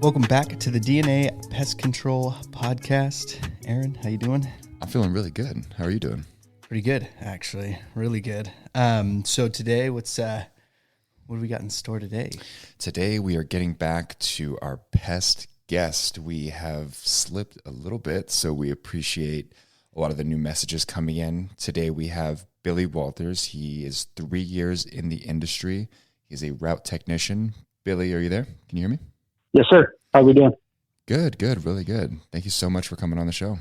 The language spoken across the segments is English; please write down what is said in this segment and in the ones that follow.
Welcome back to the DNA Pest Control Podcast. Aaron, how you doing? I'm feeling really good. How are you doing? Pretty good, actually. Really good. So today, what do we got in store today? Today we are getting back to our pest guest. We have slipped a little bit, so we appreciate a lot of the new messages coming in. Today we have Billy Walters. He is 3 years in the industry. He's a route technician. Billy, are you there? Can you hear me? Yes, sir. How we doing? Good, really good. Thank you so much for coming on the show.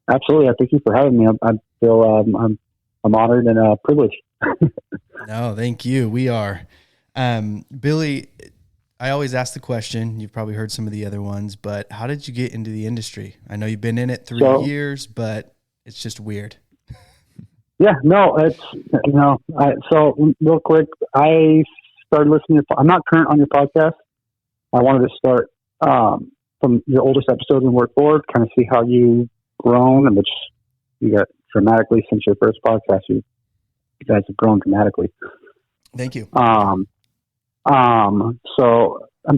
Absolutely. I thank you for having me. I feel I'm honored and privileged. No, thank you. We are. Billy, I always ask the question, you've probably heard some of the other ones, but how did you get into the industry? I know you've been in it 3 years, but it's just weird. Yeah, no, it's, so real quick, I started listening I'm not current on your podcast. I wanted to start from your oldest episode and work forward, kind of see how you've grown, and which you got dramatically since your first podcast. You guys have grown dramatically. Thank you. So I'm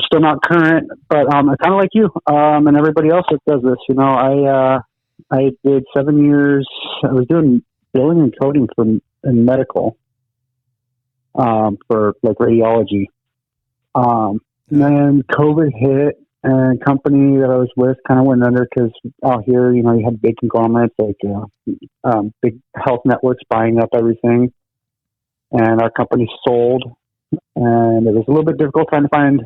still not current, but I'm kind of like you and everybody else that does this. You know, I did 7 years. I was doing billing and coding in medical for like radiology. And then COVID hit, and a company that I was with kind of went under because out here, you know, you had big conglomerates like big health networks buying up everything, and our company sold. And it was a little bit difficult trying to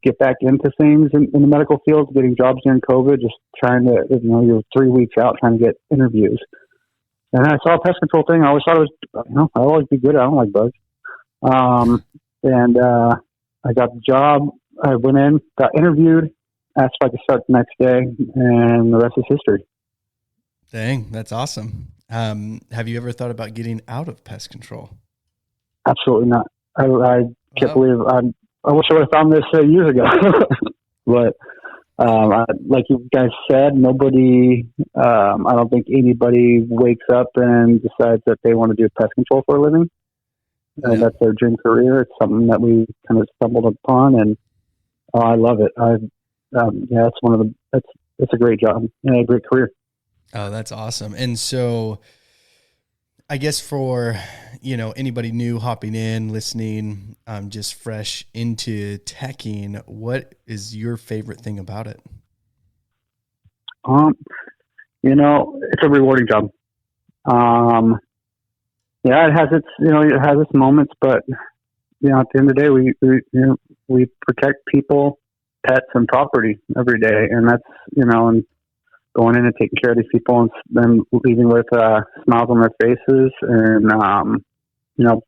get back into things in the medical field, getting jobs during COVID, just trying to, you're 3 weeks out trying to get interviews. And I saw a pest control thing. I always thought it was, I'd always be good. I don't like bugs. I got the job. I went in, got interviewed, asked if I could start the next day, and the rest is history. Dang, that's awesome. Have you ever thought about getting out of pest control? Absolutely not. I can't believe I wish I would have found this years ago. But like you guys said, nobody, I don't think anybody wakes up and decides that they want to do pest control for a living. And that's their dream career. It's something that we kind of stumbled upon, and I love it. It's a great job and a great career. Oh, that's awesome. And so I guess for, anybody new hopping in, listening, just fresh into teching, what is your favorite thing about it? It's a rewarding job. Yeah, it has its moments, but at the end of the day, we protect people, pets, and property every day, and that's and going in and taking care of these people and then leaving with smiles on their faces and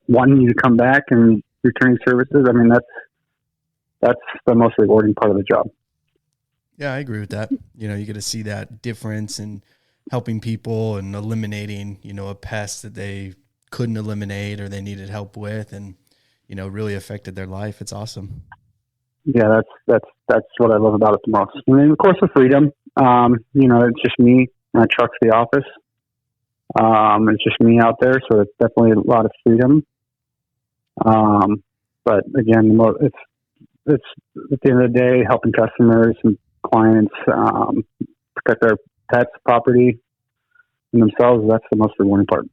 wanting you to come back and returning services. I mean, that's the most rewarding part of the job. Yeah, I agree with that. You get to see that difference in helping people and eliminating a pest that they couldn't eliminate or they needed help with, and really affected their life. It's awesome. Yeah, that's what I love about it the most. I mean, of course, the freedom. It's just me and I truck's the office. It's just me out there, so it's definitely a lot of freedom. But again, it's at the end of the day, helping customers and clients protect their pets, property, and themselves. That's the most rewarding part.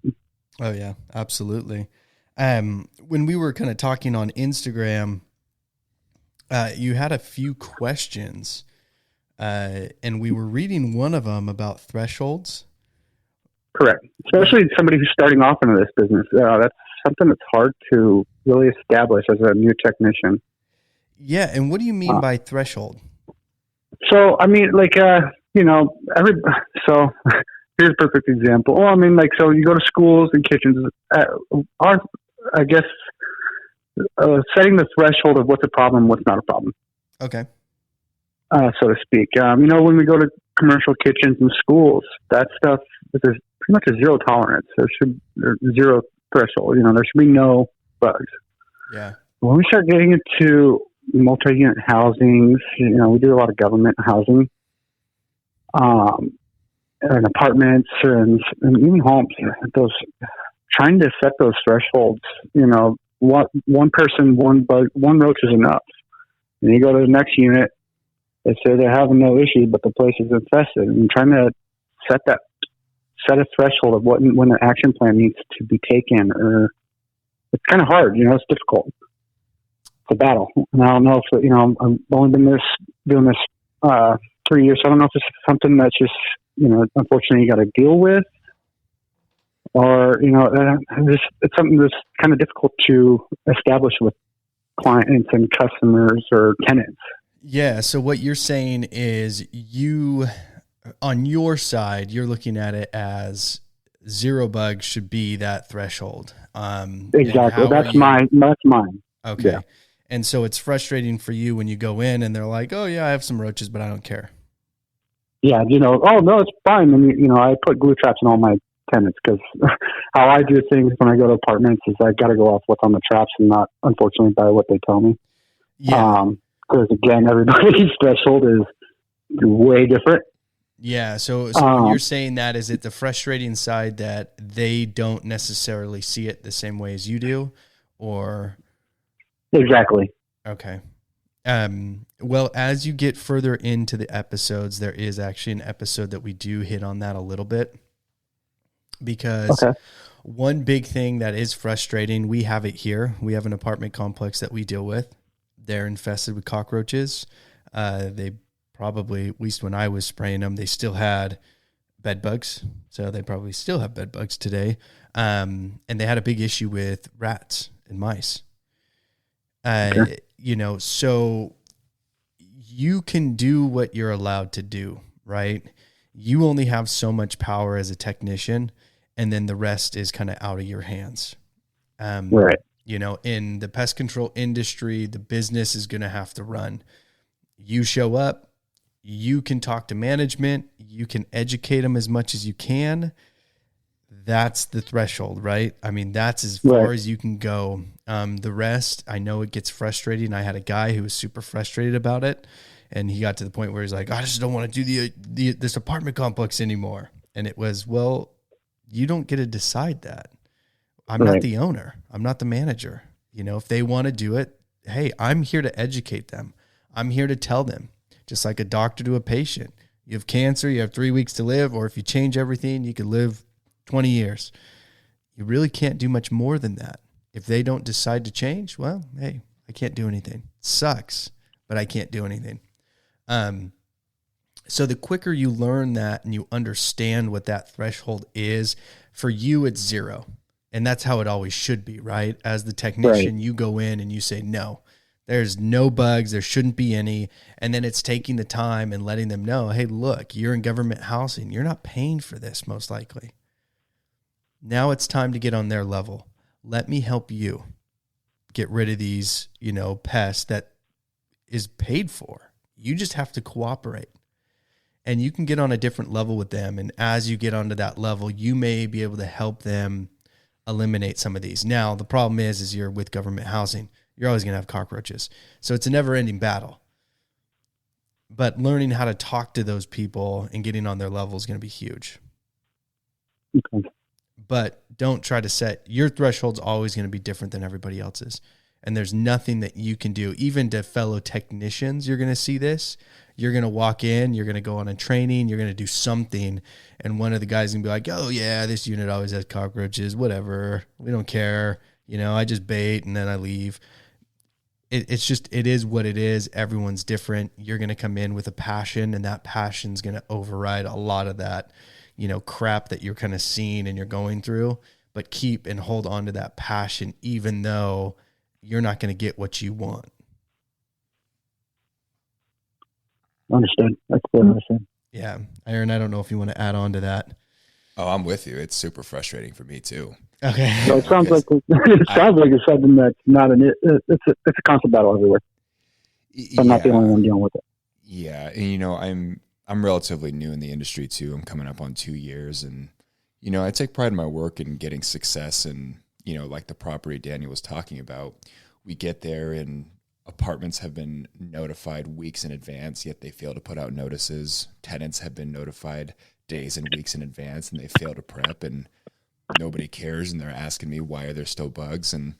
Oh yeah, absolutely. When we were kind of talking on Instagram, you had a few questions, and we were reading one of them about thresholds. Correct. Especially somebody who's starting off into this business. That's something that's hard to really establish as a new technician. Yeah. And what do you mean by threshold? So, I mean, so here's a perfect example. Well, I mean, so you go to schools and kitchens. Setting the threshold of what's a problem, what's not a problem. Okay. So to speak. When we go to commercial kitchens and schools, that stuff, there's pretty much a zero tolerance. There's zero threshold. There should be no bugs. Yeah. When we start getting into multi-unit housings, we do a lot of government housing. And apartments and even homes, trying to set those thresholds, one person, one bug, one roach is enough. And you go to the next unit, They say they're having no issues, but the place is infested. And trying to set a threshold of when an action plan needs to be taken, or it's kind of hard. It's difficult. It's a battle. And I don't know if I've only been doing this 3 years. So I don't know if it's something that's just unfortunately you got to deal with, or it's something that's kind of difficult to establish with clients and customers or tenants. Yeah. So what you're saying is on your side, you're looking at it as 0 bugs should be that threshold. Exactly. That's mine. Okay. Yeah. And so it's frustrating for you when you go in and they're like, oh yeah, I have some roaches, but I don't care. Yeah. Oh no, it's fine. And I put glue traps in all my tenants, because how I do things when I go to apartments is I got to go off what's on the traps and not, unfortunately, by what they tell me. Yeah. Because again, everybody's threshold is way different. Yeah. So when you're saying that, is it the frustrating side that they don't necessarily see it the same way as you do, or? Exactly. Okay. Well, as you get further into the episodes, there is actually an episode that we do hit on that a little bit, because one big thing that is frustrating, we have it here. We have an apartment complex that we deal with. They're infested with cockroaches. They probably, at least when I was spraying them, they still had bed bugs. So they probably still have bed bugs today. And they had a big issue with rats and mice. So you can do what you're allowed to do, right? You only have so much power as a technician, and then the rest is kind of out of your hands. Right. In the pest control industry, the business is going to have to run. You show up, you can talk to management, you can educate them as much as you can. That's the threshold, right? I mean, that's as far as you can go. The rest, I know it gets frustrating. I had a guy who was super frustrated about it, and he got to the point where he's like, I just don't want to do this apartment complex anymore. And it was, well, you don't get to decide that. I'm not the owner. I'm not the manager. If they want to do it, hey, I'm here to educate them. I'm here to tell them, just like a doctor to a patient. You have cancer, you have 3 weeks to live, or if you change everything, you could live 20 years. You really can't do much more than that. If they don't decide to change, well, hey, I can't do anything. It sucks, but I can't do anything. So the quicker you learn that and you understand what that threshold is, for you, it's 0. And that's how it always should be, right? As the technician, you go in and you say, no, there's no bugs. There shouldn't be any. And then it's taking the time and letting them know, hey, look, you're in government housing. You're not paying for this, most likely. Now it's time to get on their level. Let me help you get rid of these, pests that is paid for. You just have to cooperate. And you can get on a different level with them. And as you get onto that level, you may be able to help them eliminate some of these. Now, the problem is you're with government housing. You're always going to have cockroaches. So it's a never-ending battle. But learning how to talk to those people and getting on their level is going to be huge. Okay. But don't try to set your threshold's always going to be different than everybody else's. And there's nothing that you can do. Even to fellow technicians, you're going to see this. You're going to walk in, you're going to go on a training, you're going to do something. And one of the guys is going to be like, oh yeah, this unit always has cockroaches, whatever. We don't care. I just bait and then I leave. It is what it is. Everyone's different. You're going to come in with a passion, and that passion's going to override a lot of that, crap that you're kind of seeing and you're going through. But keep and hold on to that passion, even though you're not going to get what you want. Understood. That's good. Understood. Yeah. Aaron, I don't know if you want to add on to that. Oh, I'm with you. It's super frustrating for me too. Okay. So it sounds like it's something that's not it's a constant battle everywhere. I'm not the only one dealing with it. Yeah, and I'm relatively new in the industry too. I'm coming up on 2 years, and I take pride in my work and getting success. And like the property Daniel was talking about, we get there and apartments have been notified weeks in advance, yet they fail to put out notices. Tenants have been notified days and weeks in advance, and they fail to prep, and nobody cares. And they're asking me, why are there still bugs? And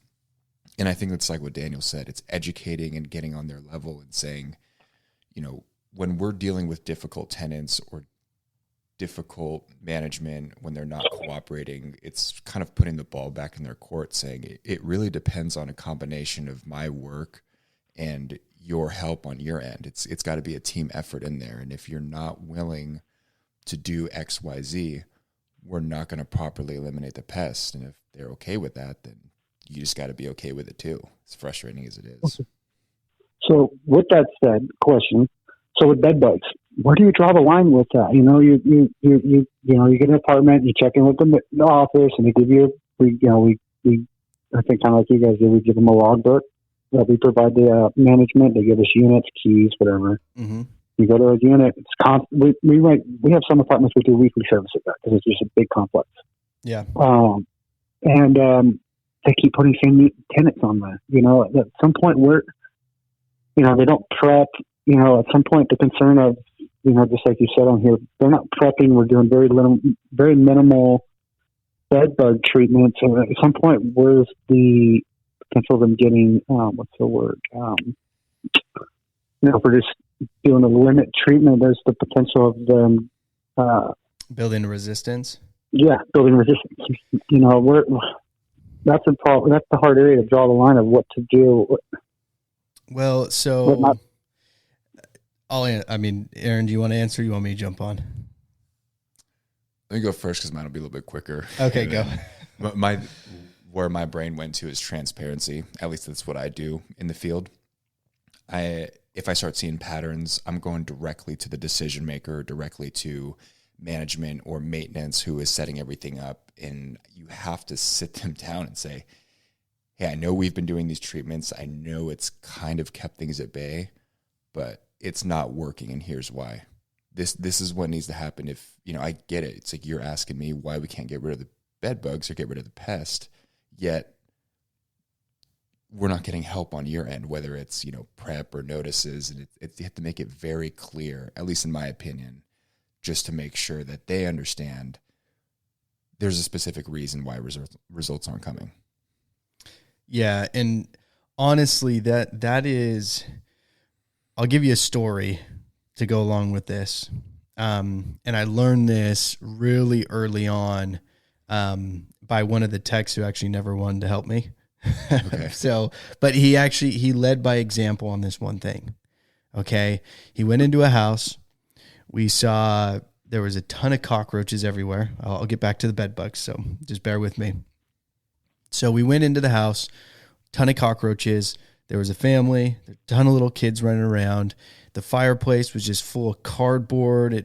I think it's like what Daniel said. It's educating and getting on their level and saying, when we're dealing with difficult tenants or difficult management, when they're not cooperating, it's kind of putting the ball back in their court, saying it really depends on a combination of my work and your help on your end. It's got to be a team effort in there. And if you're not willing to do X, Y, Z, we're not going to properly eliminate the pest. And if they're okay with that, then you just got to be okay with it too. As frustrating as it is. So with that said, question. So with bed bugs, where do you draw the line with that? You know, you get an apartment, you check in with the office, and they give you, I think kind of like you guys do, we give them a logbook. We provide the management. They give us units, keys, whatever. Mm-hmm. You go to a unit. It's we have some apartments we do weekly service at that because it's just a big complex. Yeah. They keep putting same tenants on there. You know, at some point they don't prep. You know, at some point the concern of, just like you said on here, they're not prepping. We're doing very minimal bed bug treatments. And at some point, where's the potential of them getting, what's the word? If we're just doing a limit treatment, there's the potential of them building resistance. Yeah, building resistance. That's a problem. That's the hard area to draw the line of what to do. Well, so Aaron, do you want to answer? Or you want me to jump on? Let me go first because mine will be a little bit quicker. Okay, go. Where my brain went to is transparency. At least that's what I do in the field. If I start seeing patterns, I'm going directly to the decision maker, directly to management or maintenance who is setting everything up. And you have to sit them down and say, hey, I know we've been doing these treatments. I know it's kind of kept things at bay, but it's not working. And here's why. This is what needs to happen. If, I get it. It's like you're asking me why we can't get rid of the bed bugs or get rid of the pest, yet we're not getting help on your end, whether it's, prep or notices. And you have to make it very clear, at least in my opinion, just to make sure that they understand there's a specific reason why results aren't coming. Yeah. And honestly, that is, I'll give you a story to go along with this. And I learned this really early on by one of the techs who actually never wanted to help me. Okay. But he led by example on this one thing. Okay. He went into a house. We saw there was a ton of cockroaches everywhere. I'll get back to the bed bugs, so just bear with me. So we went into the house, ton of cockroaches. There was a family, a ton of little kids running around. The fireplace was just full of cardboard.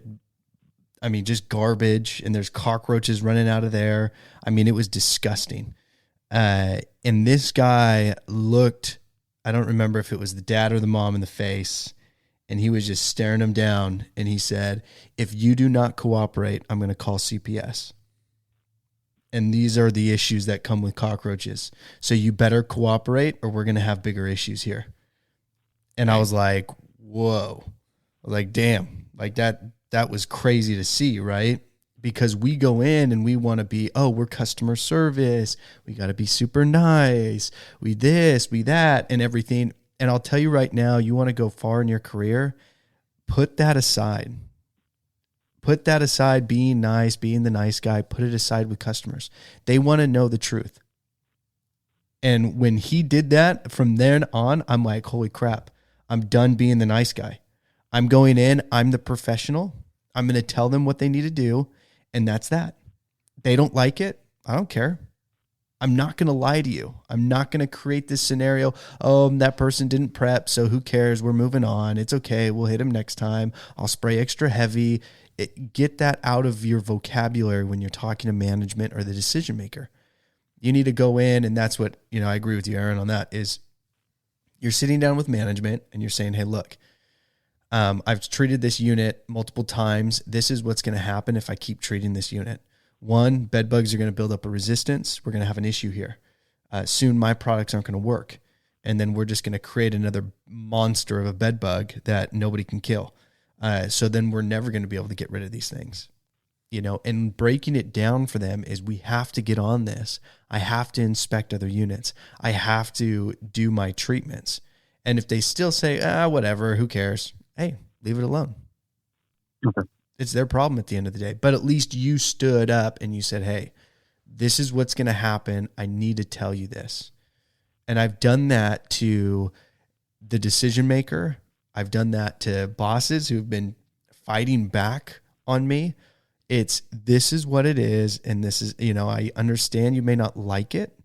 Just garbage, and there's cockroaches running out of there. It was disgusting. And this guy looked, I don't remember if it was the dad or the mom in the face, and he was just staring him down, and he said, if you do not cooperate, I'm going to call CPS. And these are the issues that come with cockroaches. So you better cooperate or we're going to have bigger issues here. And I was like, whoa, like, damn, like that was crazy to see, right? Because we go in and we want to be, we're customer service. We got to be super nice. We this, we that, and everything. And I'll tell you right now, you want to go far in your career, put that aside. Put that aside, being nice, being the nice guy, put it aside with customers. They want to know the truth. And when he did that, from then on, I'm like, holy crap, I'm done being the nice guy. I'm going in, I'm the professional. I'm going to tell them what they need to do. And that's that. They don't like it. I don't care. I'm not going to lie to you. I'm not going to create this scenario. Oh, that person didn't prep, so who cares? We're moving on. It's okay. We'll hit him next time. I'll spray extra heavy. Get that out of your vocabulary when you're talking to management or the decision maker. You need to go in, and that's what, I agree with you, Aaron, on that, is you're sitting down with management and you're saying, hey, look, I've treated this unit multiple times. This is what's going to happen if I keep treating this unit. One, bed bugs are going to build up a resistance. We're going to have an issue here. Soon my products aren't going to work. And then we're just going to create another monster of a bed bug that nobody can kill. So then we're never going to be able to get rid of these things. And breaking it down for them is we have to get on this. I have to inspect other units. I have to do my treatments. And if they still say, whatever, who cares? Hey, leave it alone. Okay. It's their problem at the end of the day. But at least you stood up and you said, hey, this is what's going to happen. I need to tell you this. And I've done that to the decision maker. I've done that to bosses who've been fighting back on me. This is what it is. And this is, I understand you may not like it,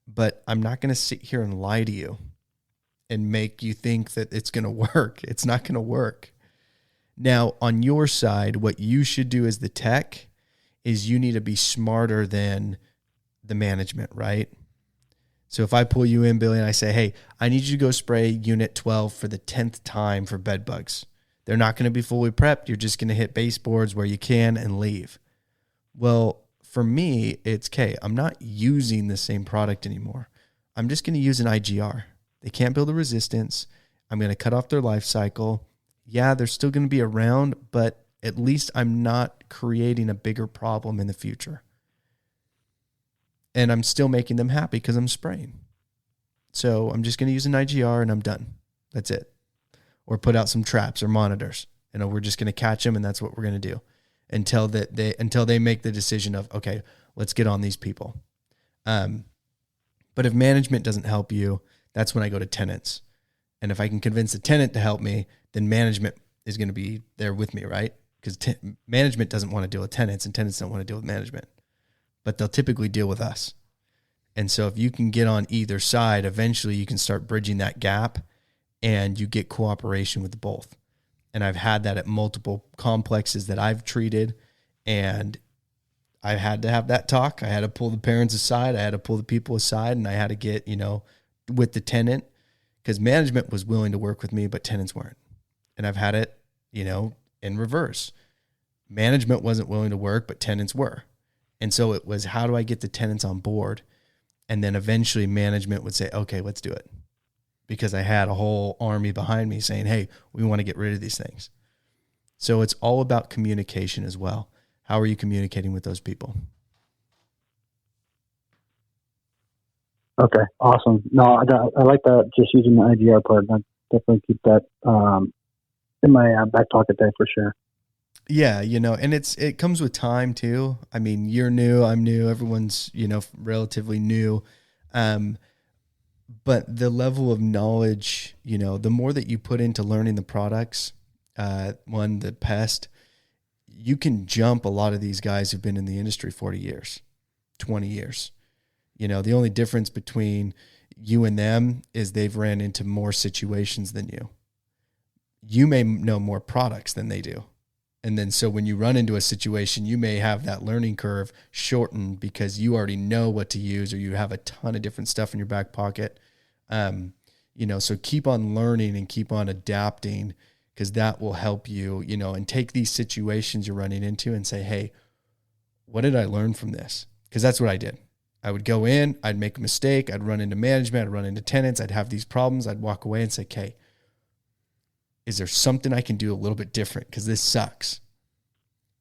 but I'm not going to sit here and lie to you and make you think that it's going to work. It's not going to work. Now, on your side, what you should do as the tech is you need to be smarter than the management, right? So if I pull you in, Billy, and I say, hey, I need you to go spray unit 12 for the 10th time for bed bugs. They're not going to be fully prepped. You're just going to hit baseboards where you can and leave. Well, for me, it's, okay, I'm not using the same product anymore. I'm just going to use an IGR. They can't build a resistance. I'm going to cut off their life cycle. Yeah, they're still going to be around, but at least I'm not creating a bigger problem in the future. And I'm still making them happy because I'm spraying. So I'm just going to use an IGR and I'm done. That's it. Or put out some traps or monitors. We're just going to catch them, and that's what we're going to do until they make the decision of, okay, let's get on these people. But if management doesn't help you, that's when I go to tenants. And if I can convince the tenant to help me, then management is going to be there with me, right? Because management doesn't want to deal with tenants, and tenants don't want to deal with management. But they'll typically deal with us. And so if you can get on either side, eventually you can start bridging that gap and you get cooperation with both. And I've had that at multiple complexes that I've treated, and I had to have that talk. I had to pull the parents aside. I had to pull the people aside, and I had to get, with the tenant, because management was willing to work with me, but tenants weren't. And I've had it, in reverse. Management wasn't willing to work, but tenants were. And so it was, how do I get the tenants on board? And then eventually management would say, okay, let's do it. Because I had a whole army behind me saying, hey, we want to get rid of these things. So it's all about communication as well. How are you communicating with those people? Okay, awesome. No, I like that, just using the IGR part. I definitely keep that in my back pocket there for sure. Yeah, and it comes with time too. I mean, you're new, I'm new, everyone's, relatively new. But the level of knowledge, the more that you put into learning the products, the Pest, you can jump a lot of these guys who've been in the industry 40 years, 20 years. The only difference between you and them is they've ran into more situations than you. You may know more products than they do. And then so when you run into a situation, you may have that learning curve shortened because you already know what to use, or you have a ton of different stuff in your back pocket. So keep on learning and keep on adapting, because that will help you, and take these situations you're running into and say, hey, what did I learn from this? Because that's what I did. I would go in, I'd make a mistake, I'd run into management, I'd run into tenants, I'd have these problems, I'd walk away and say, okay, is there something I can do a little bit different? Because this sucks.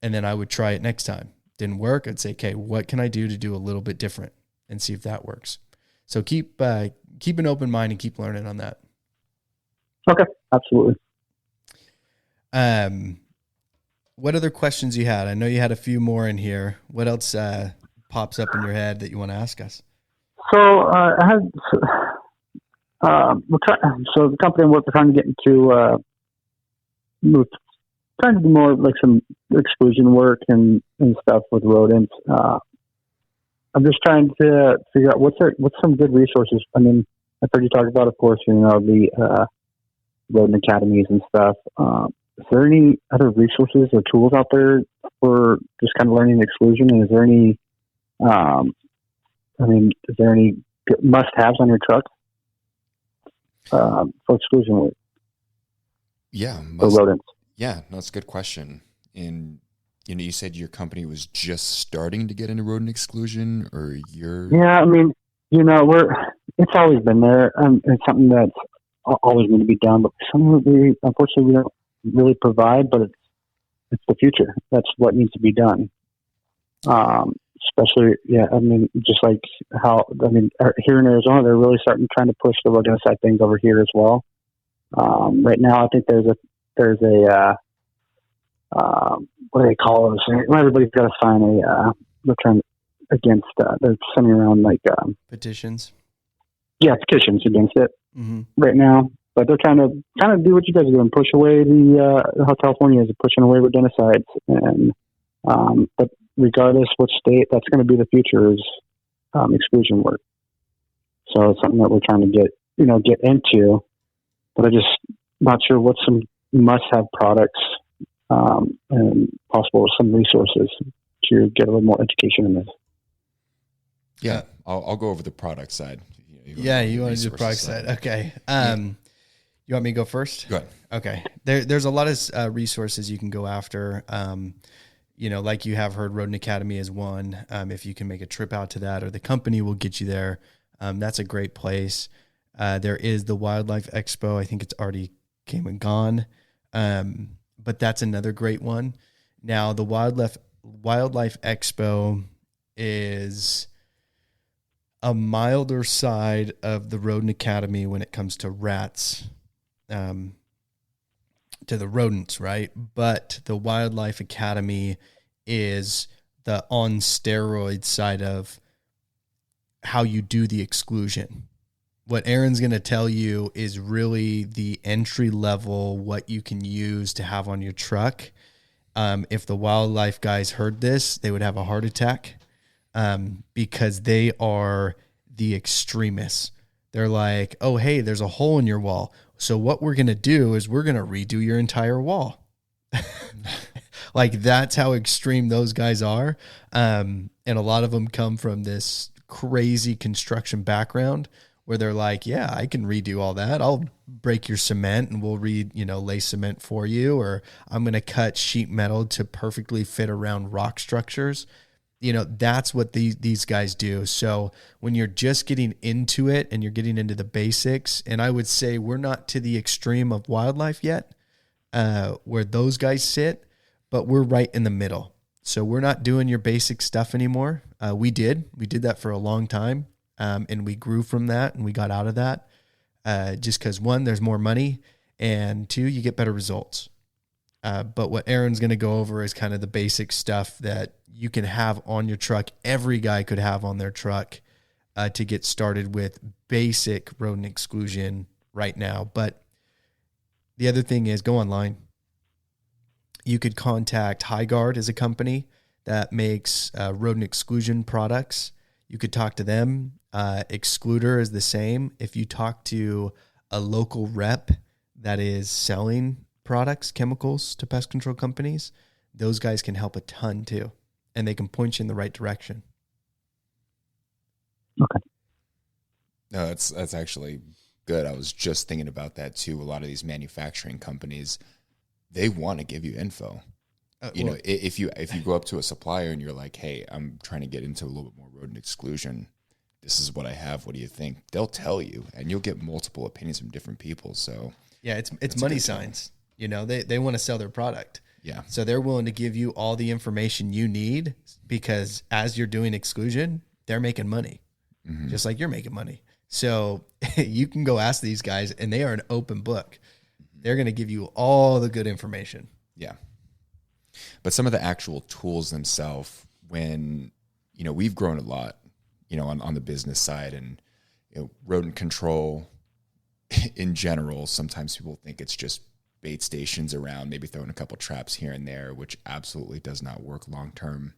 And then I would try it next time. Didn't work. I'd say, okay, what can I do to do a little bit different, and see if that works. So keep an open mind and keep learning on that. Okay, absolutely. What other questions you had? I know you had a few more in here. What else pops up in your head that you want to ask us? So I had so the company we're trying to get into. We're trying to do more like some exclusion work and stuff with rodents. I'm just trying to figure out what's some good resources. I mean, I've heard you talk about, of course, the rodent academies and stuff. Is there any other resources or tools out there for just kind of learning exclusion? And is there any, must-haves on your truck for exclusion work? Yeah. For rodents. Yeah, no, that's a good question. And, you said your company was just starting to get into rodent exclusion, or you're... Yeah, I mean, it's always been there. It's something that's always going to be done, but something unfortunately, we don't really provide, but it's the future. That's what needs to be done. Especially, yeah, I mean, just like here in Arizona, they're really trying to push the rodenticide things over here as well. Right now, I think there's there's a what do they call those? Everybody's got to sign a return against. They're sending around like petitions. Yeah, petitions against it right now. But they're trying to kind of do what you guys are doing, push away how California is pushing away rodenticides. And but regardless what state, that's going to be the future is exclusion work. So it's something that we're trying to get into. But I just not sure what some must-have products and possible some resources to get a little more education in this. Yeah, I'll go over the product side. You want to do the product side? Okay. You want me to go first? Go ahead. Okay. There's a lot of resources you can go after. Like you have heard, Rodent Academy is one. If you can make a trip out to that, or the company will get you there, that's a great place. There is the Wildlife Expo. I think it's already came and gone, but that's another great one. Now, the Wildlife Expo is a milder side of the Rodent Academy when it comes to rats, to the rodents, right? But the Wildlife Academy is the on steroid side of how you do the exclusion. What Aaron's going to tell you is really the entry level, what you can use to have on your truck. If the wildlife guys heard this, they would have a heart attack, because they are the extremists. They're like, oh, hey, there's a hole in your wall. So what we're going to do is we're going to redo your entire wall. Like, that's how extreme those guys are. And a lot of them come from this crazy construction background where they're like, yeah, I can redo all that. I'll break your cement and we'll lay cement for you. Or I'm going to cut sheet metal to perfectly fit around rock structures. That's what these guys do. So when you're just getting into it and you're getting into the basics, and I would say we're not to the extreme of wildlife yet, where those guys sit, but we're right in the middle. So we're not doing your basic stuff anymore. We did that for a long time. And we grew from that and we got out of that, just because, one, there's more money, and two, you get better results. But what Aaron's going to go over is kind of the basic stuff that you can have on your truck. Every guy could have on their truck to get started with basic rodent exclusion right now. But the other thing is, go online. You could contact HighGuard as a company that makes rodent exclusion products. You could talk to them. Excluder is the same. If you talk to a local rep that is selling products, chemicals to pest control companies, those guys can help a ton too. And they can point you in the right direction. Okay. No, that's actually good. I was just thinking about that too. A lot of these manufacturing companies, they want to give you info. If you go up to a supplier and you're like, hey, I'm trying to get into a little bit more rodent exclusion, this is what I have. What do you think? They'll tell you, and you'll get multiple opinions from different people. So yeah, it's money signs. They want to sell their product. Yeah. So they're willing to give you all the information you need, because as you're doing exclusion, they're making money, just like you're making money. So you can go ask these guys, and they are an open book. They're going to give you all the good information. Yeah. But some of the actual tools themselves, when, we've grown a lot, on the business side, and, rodent control in general, sometimes people think it's just bait stations around, maybe throwing a couple traps here and there, which absolutely does not work long-term.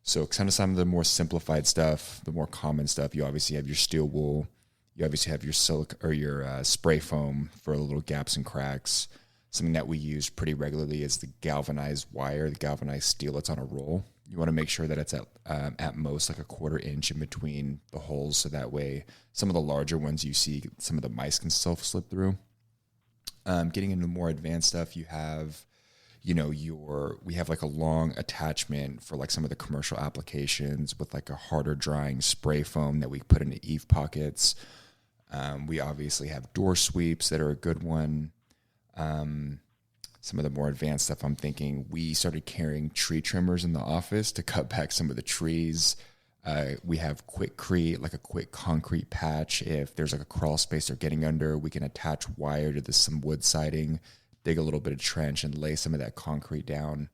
So kind of some of the more simplified stuff, the more common stuff, you obviously have your steel wool, you obviously have your silica or your spray foam for little gaps and cracks. Something that we use pretty regularly is the galvanized wire, the galvanized steel that's on a roll. You want to make sure that it's at most like a 1/4 inch in between the holes, so that way some of the larger ones you see, some of the mice can still slip through. Getting into more advanced stuff, you have, we have like a long attachment for like some of the commercial applications with like a harder drying spray foam that we put into eave pockets. We obviously have door sweeps that are a good one. Some of the more advanced stuff, I'm thinking we started carrying tree trimmers in the office to cut back some of the trees. We have Quickcrete, like a quick concrete patch. If there's like a crawl space they're getting under, we can attach wire to some wood siding dig a little bit of trench and lay some of that concrete down.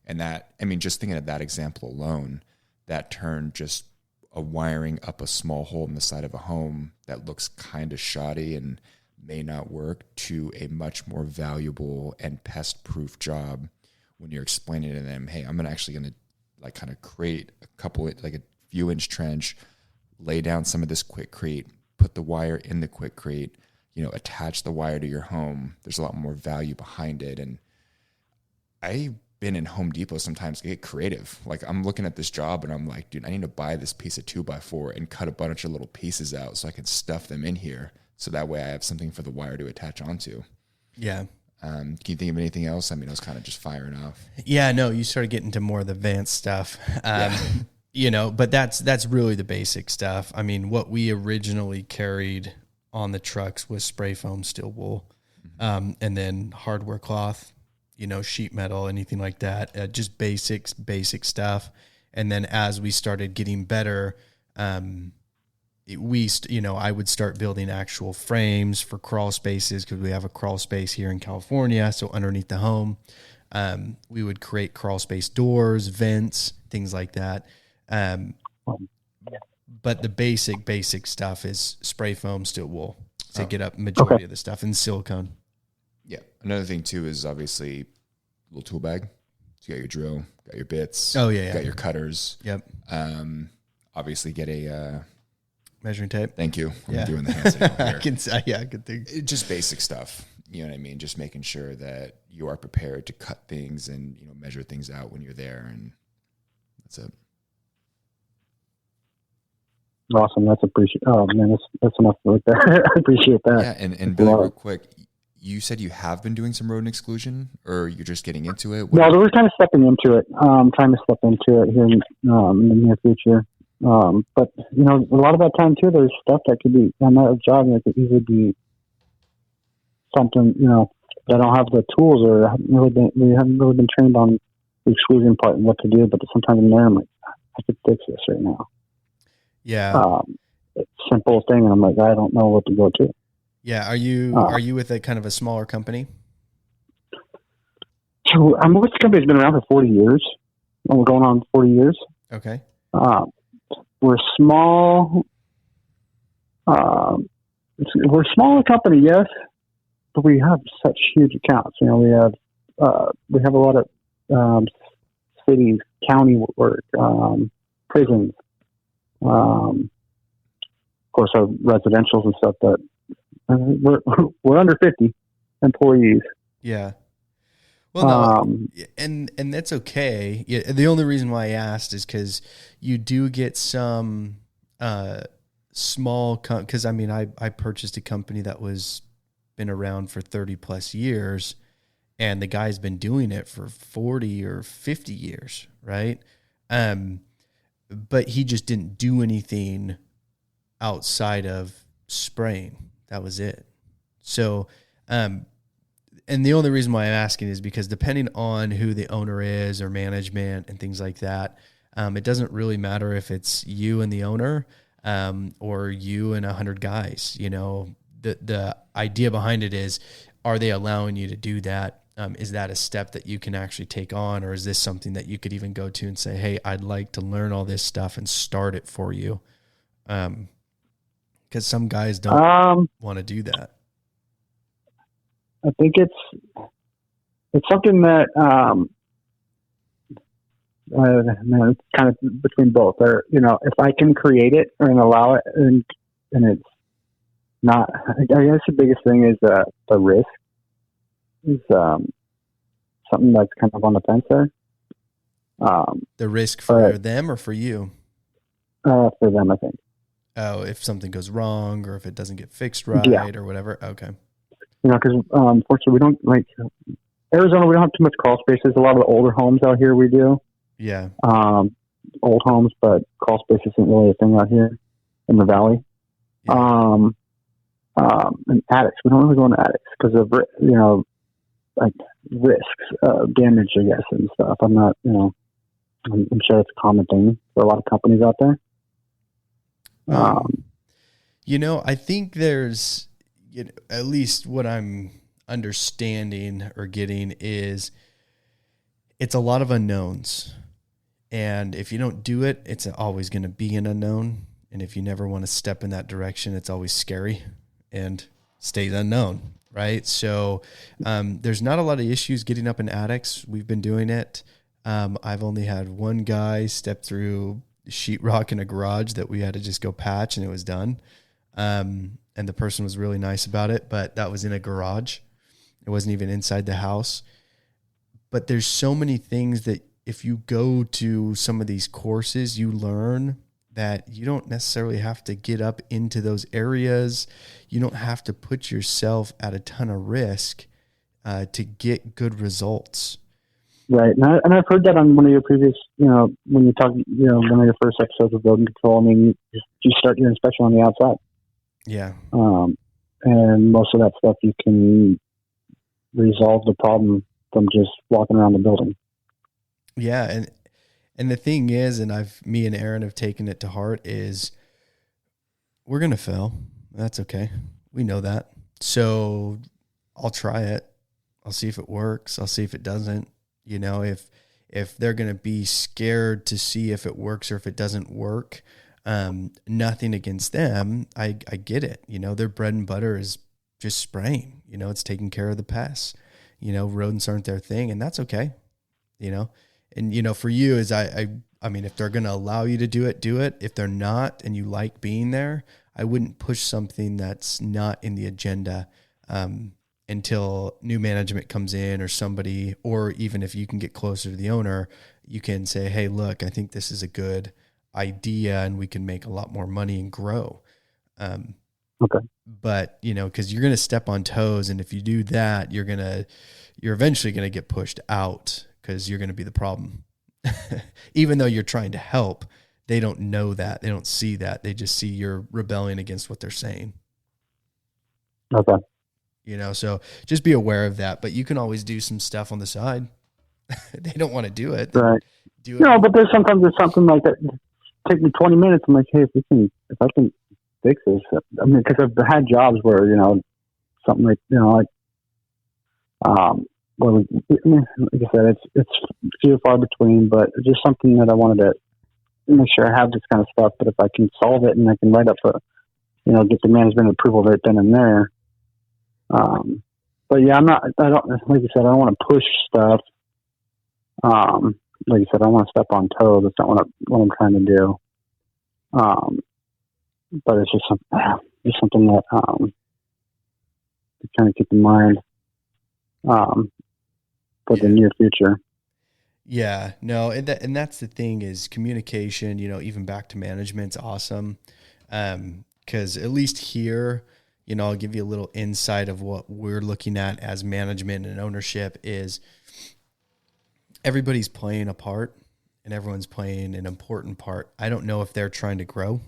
And that, I mean, just thinking of that example alone, that turned just a wiring up a small hole in the side of a home that looks kind of shoddy and may not work to a much more valuable and pest-proof job when you're explaining to them, hey, I'm actually going to like kind of create like a few inch trench, lay down some of this Quikrete, put the wire in the Quikrete, attach the wire to your home. There's a lot more value behind it. And I've been in Home Depot sometimes to get creative. Like I'm looking at this job and I'm like, dude, I need to buy this piece of 2x4 and cut a bunch of little pieces out so I can stuff them in here. So that way I have something for the wire to attach onto. Yeah. Can you think of anything else? I mean, I was kind of just firing off. Yeah, no, you started getting to more of the advanced stuff. But that's really the basic stuff. I mean, what we originally carried on the trucks was spray foam, steel wool, and then hardware cloth, sheet metal, anything like that, just basic stuff. And then as we started getting better, I would start building actual frames for crawl spaces because we have a crawl space here in California. So underneath the home, we would create crawl space doors, vents, things like that. But the basic stuff is spray foam, steel wool to get up majority of the stuff, and silicone. Yeah. Another thing too is obviously a little tool bag. So you got your drill, got your bits. Oh yeah. Got your cutters. Yep. Obviously get a measuring tape. Thank you. I'm doing the hand signal here. I can think. Just basic stuff. You know what I mean? Just making sure that you are prepared to cut things and, measure things out when you're there. And that's it. Awesome. That's Oh man, that's enough right there. I appreciate that. Yeah. And Billy, real quick, you said you have been doing some rodent exclusion, or you're just getting into it? No, we're kind of stepping into it. Trying to step into it here in the near future. But a lot of that time too, there's stuff that could be on that job that could easily be something, that I don't have the tools or we haven't really been trained on the exclusion part and what to do. But sometimes I'm there, I'm like, I could fix this right now. Yeah. It's a simple thing. And I'm like, I don't know what to go to. Yeah. Are you with a kind of a smaller company? So I'm with a company that's been around for 40 years. We're going on 40 years. Okay. We're small. We're a smaller company, yes, but we have such huge accounts. We have a lot of cities, county work, prisons, of course, our residentials and stuff. But we're under 50 employees. Yeah. Well, no, and that's okay. Yeah, the only reason why I asked is because you do get some small. Because I purchased a company that was been around for 30 plus years, and the guy's been doing it for 40 or 50 years, right? But he just didn't do anything outside of spraying. That was it. So, and the only reason why I'm asking is because depending on who the owner is or management and things like that, it doesn't really matter if it's you and the owner, or you and 100 guys. The idea behind it is, are they allowing you to do that? Is that a step that you can actually take on, or is this something that you could even go to and say, hey, I'd like to learn all this stuff and start it for you? Because some guys don't want to do that. I think it's something that it's kind of between both. Or if I can create it and allow it, and it's not. I guess the biggest thing is the risk is something that's kind of on the fence there. The risk for them or for you? For them, I think. Oh, if something goes wrong or if it doesn't get fixed right or whatever. Okay. Because unfortunately we don't Arizona. We don't have too much crawl spaces. A lot of the older homes out here we do. Yeah. Old homes, but crawl space isn't really a thing out here in the valley. Yeah. And attics. We don't really go into attics because of risks, damage, I guess, and stuff. I'm not. I'm sure it's a common thing for a lot of companies out there. I think there's, at least what I'm understanding or getting is it's a lot of unknowns. And if you don't do it, it's always going to be an unknown. And if you never want to step in that direction, it's always scary and stays unknown, right? So there's not a lot of issues getting up in attics. We've been doing it. I've only had one guy step through sheetrock in a garage that we had to just go patch, and it was done. And the person was really nice about it, but that was in a garage. It wasn't even inside the house. But there's so many things that if you go to some of these courses, you learn that you don't necessarily have to get up into those areas. You don't have to put yourself at a ton of risk to get good results. Right. And I've heard that on one of your previous, when you talk, one of your first episodes of building control. I mean, you start your inspection on the outside. Yeah. And most of that stuff you can resolve the problem from just walking around the building. Yeah. And the thing is, and me and Aaron have taken it to heart, is we're going to fail. That's okay. We know that. So I'll try it. I'll see if it works. I'll see if it doesn't. If they're going to be scared to see if it works or if it doesn't work, nothing against them. I get it. Their bread and butter is just spraying, it's taking care of the pests, rodents aren't their thing, and that's okay. And, for you is I mean, if they're going to allow you to do it, do it. If they're not, and you like being there, I wouldn't push something that's not in the agenda, until new management comes in or somebody, or even if you can get closer to the owner, you can say, hey, look, I think this is a good idea and we can make a lot more money and grow. Okay. But, cause you're going to step on toes. And if you do that, you're eventually going to get pushed out because you're going to be the problem. Even though you're trying to help, they don't know that. They don't see that. They just see you're rebelling against what they're saying. Okay. So just be aware of that, but you can always do some stuff on the side. They don't want to do it. Right. Do it. No, but there's something like that. Take me 20 minutes. I'm like, hey, if I can fix this. I mean, because I've had jobs where, something like, like I said, it's few and far between, but it's just something that I wanted to make sure I have this kind of stuff. But if I can solve it and I can write up get the management approval right then and there. But yeah, like you said, I don't want to push stuff. Like you said, I don't want to step on toes. That's not what I'm trying to do. But it's just something that, to kind of keep in mind, for the near future. Yeah, no. And that's the thing is communication, even back to management's awesome. 'Cause at least here, I'll give you a little insight of what we're looking at as management and ownership is everybody's playing a part and everyone's playing an important part. I don't know if they're trying to grow,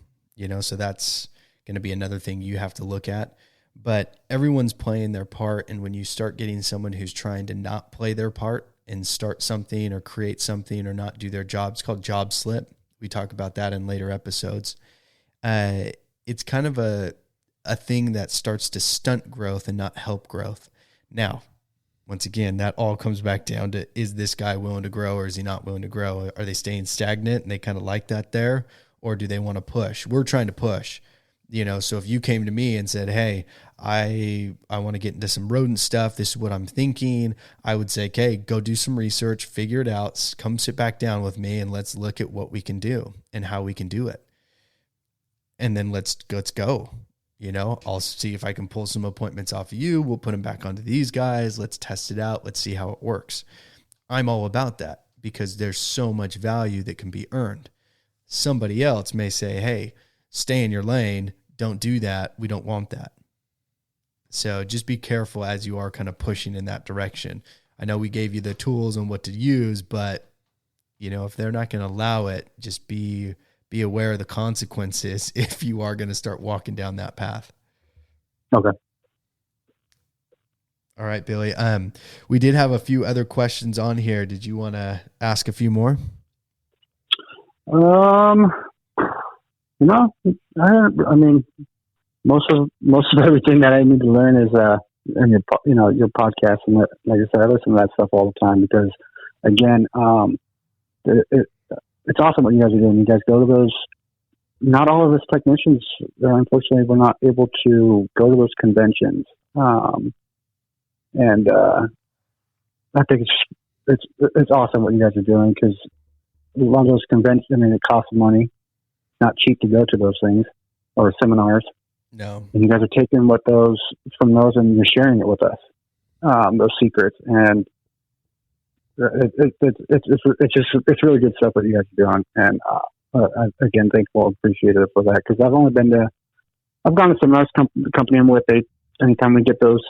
so that's going to be another thing you have to look at, but everyone's playing their part. And when you start getting someone who's trying to not play their part and start something or create something or not do their job, it's called job slip. We talk about that in later episodes. It's kind of a thing that starts to stunt growth and not help growth. Now, once again, that all comes back down to, is this guy willing to grow or is he not willing to grow? Are they staying stagnant and they kind of like that there? Or do they want to push? We're trying to push, so if you came to me and said, hey, I want to get into some rodent stuff, this is what I'm thinking, I would say, okay, go do some research, figure it out, come sit back down with me and let's look at what we can do and how we can do it. And then let's go. I'll see if I can pull some appointments off of you. We'll put them back onto these guys. Let's test it out. Let's see how it works. I'm all about that because there's so much value that can be earned. Somebody else may say, hey, stay in your lane. Don't do that. We don't want that. So just be careful as you are kind of pushing in that direction. I know we gave you the tools on what to use, but if they're not going to allow it, just be aware of the consequences if you are going to start walking down that path. Okay. All right, Billy. We did have a few other questions on here. Did you want to ask a few more? I mean, most of everything that I need to learn is and your podcast, and like I said, I listen to that stuff all the time because, again, it's awesome what you guys are doing. You guys go to those. Not all of us technicians, unfortunately, we're not able to go to those conventions, and I think it's awesome what you guys are doing because a lot of those conventions. I mean, it costs money. It's not cheap to go to those things or seminars. No. And you guys are taking from those and you're sharing it with us, those secrets. And it's really good stuff that you guys are doing. And again, thankful and appreciative for that because I've gone to seminars. Company I'm with, anytime we get those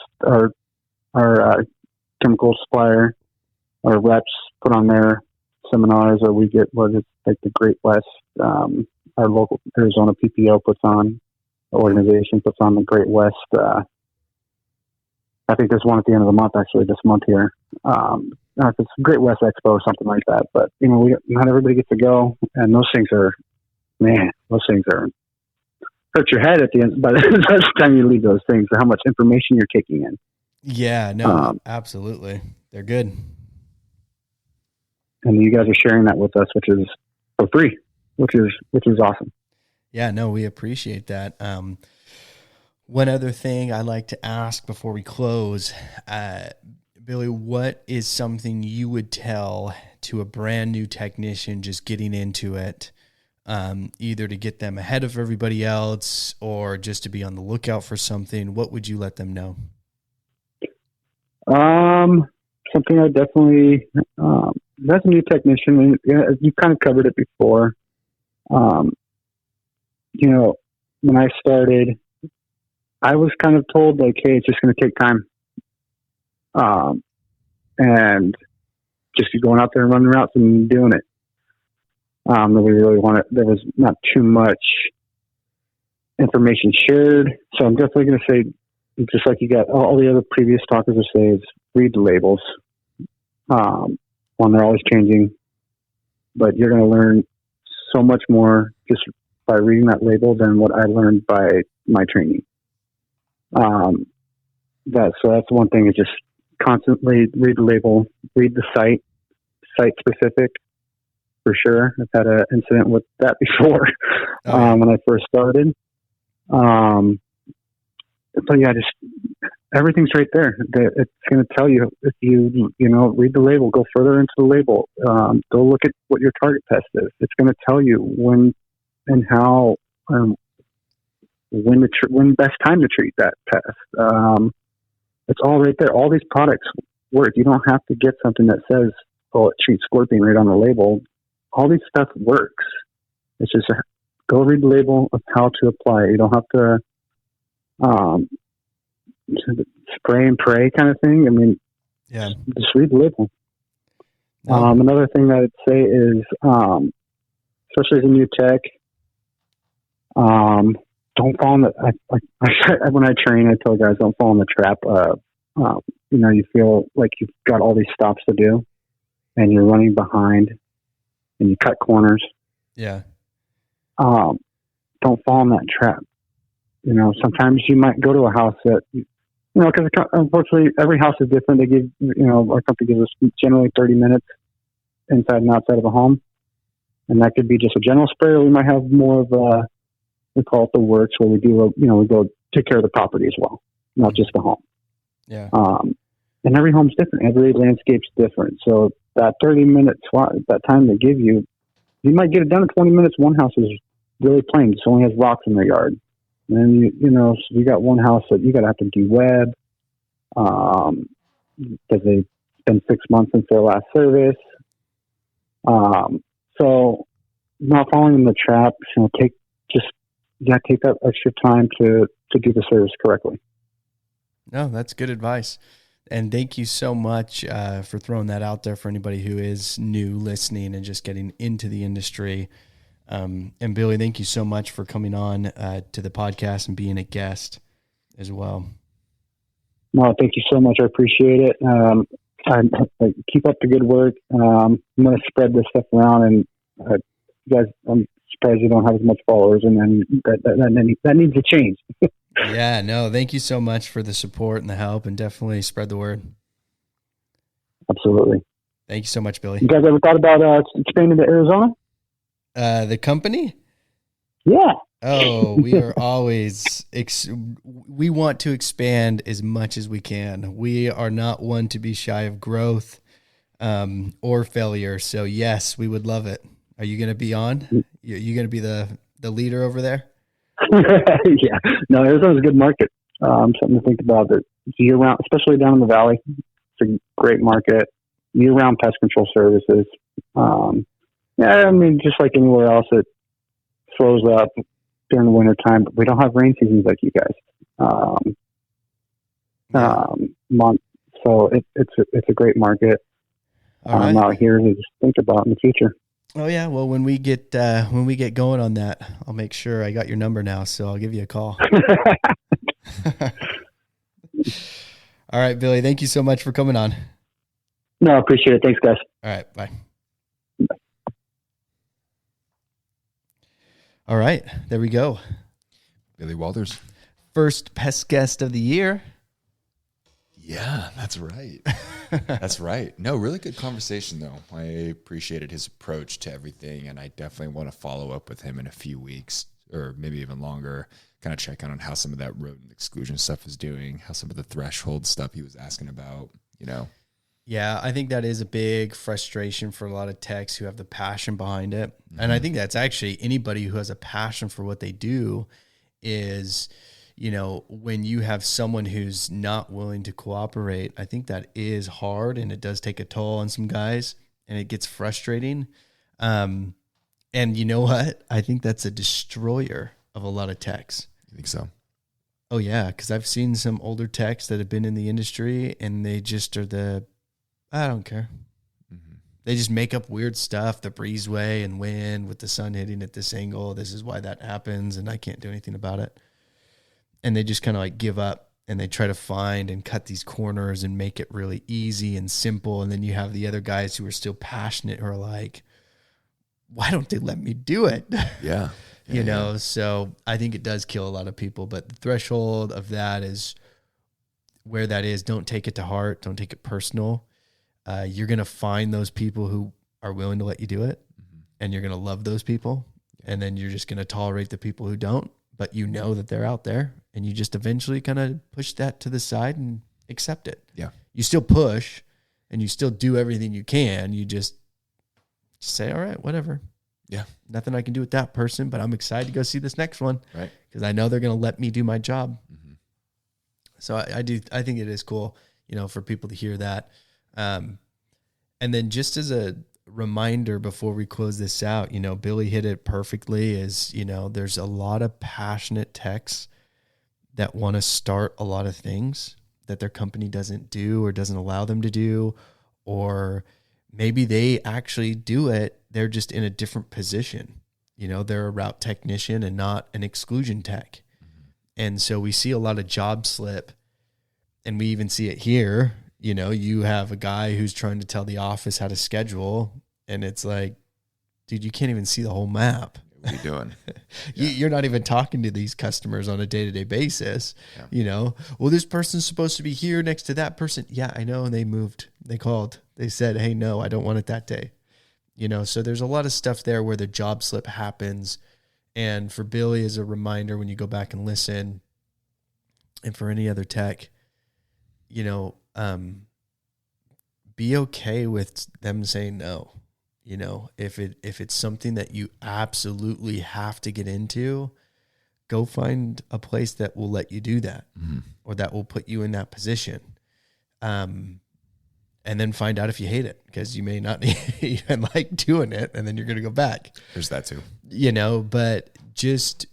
our chemical supplier or reps put on their seminars, or we get what is like the Great West, our local Arizona PPO puts on. Organization puts on the Great West. I think there's one at the end of the month, actually, this month here. It's Great West Expo or something like that. But, not everybody gets to go. And those things are hurt your head at the end. By the time you leave those things, how much information you're taking in. Yeah, no, absolutely. They're good. And you guys are sharing that with us, which is for free, which is awesome. Yeah, no, we appreciate that. One other thing I'd like to ask before we close, Billy, what is something you would tell to a brand new technician just getting into it, either to get them ahead of everybody else or just to be on the lookout for something? What would you let them know? Something I definitely, as a new technician, you kind of covered it before. When I started, I was kind of told like, hey, it's just going to take time. And just going out there and running routes and doing it. Nobody really there was not too much information shared. So I'm definitely going to say, just like you got all the other previous talkers will say, is read the labels. They're always changing, but you're going to learn so much more just by reading that label than what I learned by my training. That's one thing, is just constantly read the label, read the site specific for sure. I've had an incident with that before when I first started. But yeah, just everything's right there. It's going to tell you if you read the label, go further into the label, go look at what your target pest is. It's going to tell you when and how, when best time to treat that pest. It's all right there. All these products work. You don't have to get something that says, "Oh, it treats scorpion" right on the label. All these stuff works. It's just go read the label of how to apply it. You don't have to spray and pray kind of thing. I mean, yeah, just read the label. No. Another thing that I'd say is, especially as a new tech, don't fall in when I train, I tell guys, don't fall in the trap of, you feel like you've got all these stops to do and you're running behind and you cut corners. Yeah. Don't fall in that trap. Sometimes you might go to a house that, because unfortunately every house is different. They give, our company gives us generally 30 minutes inside and outside of a home. And that could be just a general spray, or we might have more of we call it the works, where we do, we go take care of the property as well, not just the home. Yeah. And every home's different. Every landscape's different. So that 30 minutes, that time they give you, you might get it done in 20 minutes. One house is really plain. Just only has rocks in their yard. And so you got one house that you got to have to de-web, because they've been 6 months since their last service. So not falling in the trap, take that extra time to do the service correctly. No, that's good advice. And thank you so much for throwing that out there for anybody who is new listening and just getting into the industry. And Billy, thank you so much for coming on to the podcast and being a guest as well. No, thank you so much. I appreciate it. I keep up the good work. I'm going to spread this stuff around, and you guys, I'm surprised you don't have as much followers, and then that needs to change. Yeah, no, thank you so much for the support and the help, and definitely spread the word. Absolutely. Thank you so much, Billy. You guys ever thought about expanding to Arizona? The company? Yeah. Oh, we are always, we want to expand as much as we can. We are not one to be shy of growth or failure. So yes, we would love it. Are you going to be on? You going to be the leader over there? Yeah. No, Arizona's a good market. Something to think about. That year round, especially down in the valley. It's a great market. Year round pest control services. Yeah, I mean, just like anywhere else, it slows up during the winter time, but we don't have rain seasons like you guys. Month. So it's a great market. All right. Out here to just think about in the future. Oh yeah. Well, when we get going on that, I'll make sure I got your number now, so I'll give you a call. All right, Billy. Thank you so much for coming on. No, I appreciate it. Thanks, guys. All right. Bye. All right. There we go. Billy Walters. First pest guest of the year. Yeah, that's right. That's right. No, really good conversation, though. I appreciated his approach to everything, and I definitely want to follow up with him in a few weeks or maybe even longer, kind of check out on how some of that rodent exclusion stuff is doing, how some of the threshold stuff he was asking about, Yeah, I think that is a big frustration for a lot of techs who have the passion behind it. Mm-hmm. And I think that's actually anybody who has a passion for what they do is, when you have someone who's not willing to cooperate, I think that is hard, and it does take a toll on some guys, and it gets frustrating. And you know what? I think that's a destroyer of a lot of techs. You think so? Oh yeah, because I've seen some older techs that have been in the industry, and they just are I don't care. Mm-hmm. They just make up weird stuff, the breezeway and wind with the sun hitting at this angle. This is why that happens, and I can't do anything about it. And they just kind of like give up, and they try to find and cut these corners and make it really easy and simple. And then you have the other guys who are still passionate, who are like, why don't they let me do it? Yeah. So I think it does kill a lot of people, but the threshold of that is where that is. Don't take it to heart. Don't take it personal. You're going to find those people who are willing to let you do it, mm-hmm. and you're going to love those people. And then you're just going to tolerate the people who don't, but you know that they're out there, and you just eventually kind of push that to the side and accept it. Yeah. You still push and you still do everything you can. You just say, all right, whatever. Yeah. Nothing I can do with that person, but I'm excited to go see this next one. Right. Because I know they're going to let me do my job. Mm-hmm. So I think it is cool, for people to hear that. And then just as a reminder before we close this out, Billy hit it perfectly is, there's a lot of passionate techs that want to start a lot of things that their company doesn't do or doesn't allow them to do, or maybe they actually do it. They're just in a different position. They're a route technician and not an exclusion tech. Mm-hmm. And so we see a lot of job slip, and we even see it here. You have a guy who's trying to tell the office how to schedule, and it's like, dude, you can't even see the whole map. What are you doing? You're not even talking to these customers on a day-to-day basis. Yeah. Well, this person's supposed to be here next to that person. Yeah, I know. And they moved. They called. They said, hey, no, I don't want it that day. So there's a lot of stuff there where the job slip happens. And for Billy, as a reminder, when you go back and listen, and for any other tech, be okay with them saying no. If it's something that you absolutely have to get into, go find a place that will let you do that, mm-hmm. or that will put you in that position. And then find out if you hate it, because you may not even like doing it, and then you're going to go back. There's that too. But just,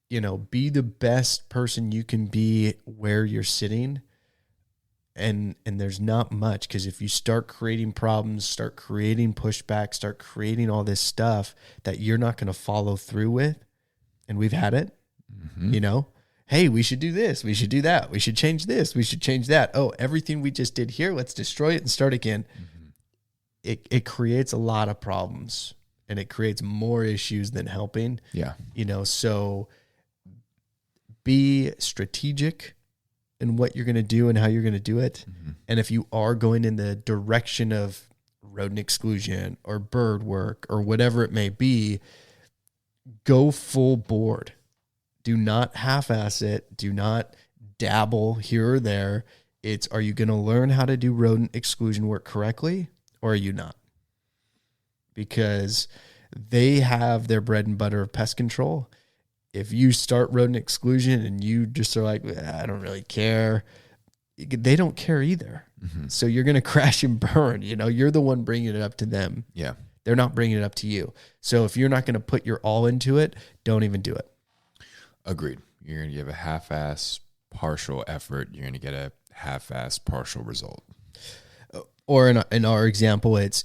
be the best person you can be where you're sitting. And there's not much, because if you start creating problems, start creating pushback, start creating all this stuff that you're not going to follow through with, and we've had it, mm-hmm. Hey, we should do this, we should do that, we should change this, we should change that. Oh, everything we just did here, let's destroy it and start again. Mm-hmm. It creates a lot of problems, and it creates more issues than helping. Yeah. So be strategic in what you're going to do and how you're going to do it. Mm-hmm. And if you are going in the direction of rodent exclusion or bird work or whatever it may be, go full board. Do not half-ass it. Do not dabble here or there. It's, are you going to learn how to do rodent exclusion work correctly, or are you not? Because they have their bread and butter of pest control. If you start rodent exclusion and you just are like, I don't really care, they don't care either. Mm-hmm. So you're going to crash and burn. You know, you're the one bringing it up to them. Yeah. They're not bringing it up to you. So if you're not going to put your all into it, don't even do it. Agreed. You're going to give a half-ass partial effort. You're going to get a half-ass partial result. Or in our example, it's,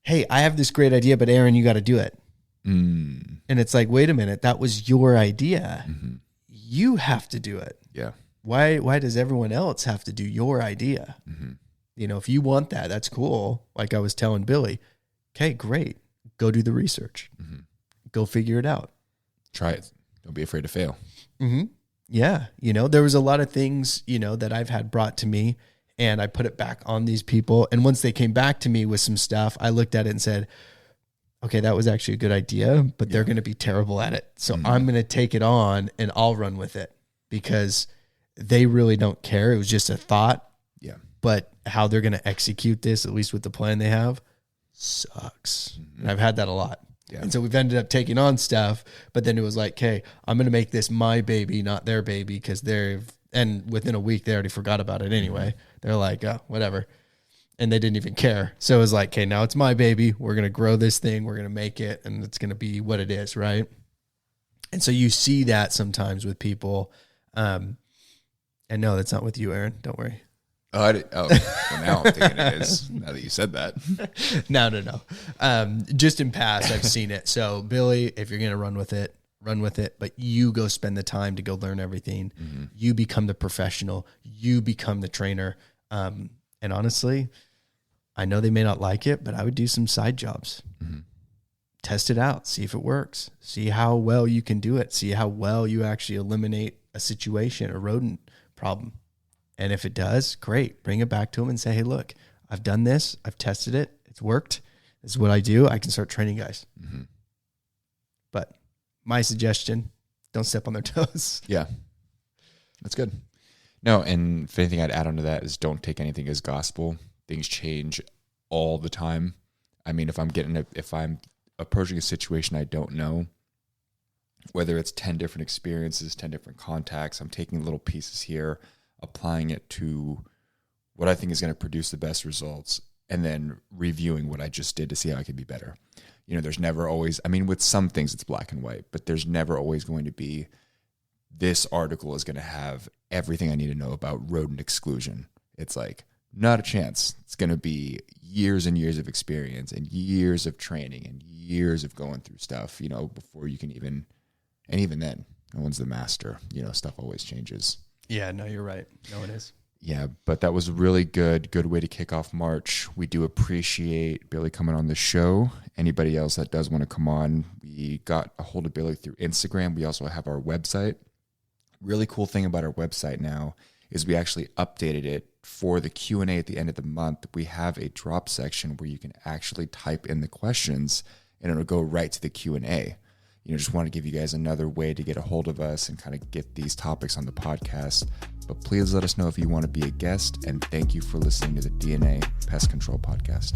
hey, I have this great idea, but Aaron, you got to do it. And it's like, wait a minute, that was your idea. Mm-hmm. You have to do it. Yeah. Why does everyone else have to do your idea? Mm-hmm. You know, if you want that, that's cool. Like I was telling Billy, okay, great. Go do the research. Mm-hmm. Go figure it out. Try it. Don't be afraid to fail. Mm-hmm. Yeah. You know, there was a lot of things, you know, that I've had brought to me, and I put it back on these people. And once they came back to me with some stuff, I looked at it and said, okay, that was actually a good idea, but they're going to be terrible at it. So I'm going to take it on and I'll run with it, because they really don't care. It was just a thought. Yeah. But how they're going to execute this, at least with the plan they have, sucks. And I've had that a lot. Yeah. And so we've ended up taking on stuff, but then it was like, hey, I'm going to make this my baby, not their baby, because and within a week, they already forgot about it anyway. They're like, oh, whatever. And they didn't even care. So it was like, okay, now it's my baby. We're going to grow this thing. We're going to make it, and it's going to be what it is, right? And so you see that sometimes with people. And no, that's not with you, Aaron. Don't worry. Well, now I'm thinking it is, now that you said that. No. Just in past, I've seen it. So, Billy, if you're going to run with it, but you go spend the time to go learn everything. Mm-hmm. You become the professional. You become the trainer. And honestly, I know they may not like it, but I would do some side jobs. Mm-hmm. Test it out. See if it works. See how well you can do it. See how well you actually eliminate a situation, a rodent problem. And if it does, great. Bring it back to them and say, hey, look, I've done this. I've tested it. It's worked. This is what I do. I can start training guys. Mm-hmm. But my suggestion, don't step on their toes. Yeah. That's good. No, and if anything I'd add on to that is don't take anything as gospel. Things change all the time. I mean, if I'm approaching a situation I don't know, whether it's 10 different experiences, 10 different contacts, I'm taking little pieces here, applying it to what I think is going to produce the best results, and then reviewing what I just did to see how I could be better. You know, there's never always, I mean, with some things it's black and white, but there's never always going to be, this article is going to have everything I need to know about rodent exclusion. It's like, not a chance. It's going to be years and years of experience and years of training and years of going through stuff, you know, before you can even, and even then, no one's the master. You know, stuff always changes. Yeah, no, you're right. No, it is. Yeah, but that was a really good way to kick off March. We do appreciate Billy coming on the show. Anybody else that does want to come on, we got a hold of Billy through Instagram. We also have our website. Really cool thing about our website now is we actually updated it for the Q&A at the end of the month. We have a drop section where you can actually type in the questions and it'll go right to the Q&A. You know, just want to give you guys another way to get a hold of us and kind of get these topics on the podcast. But please let us know if you want to be a guest, and thank you for listening to the DNA Pest Control Podcast.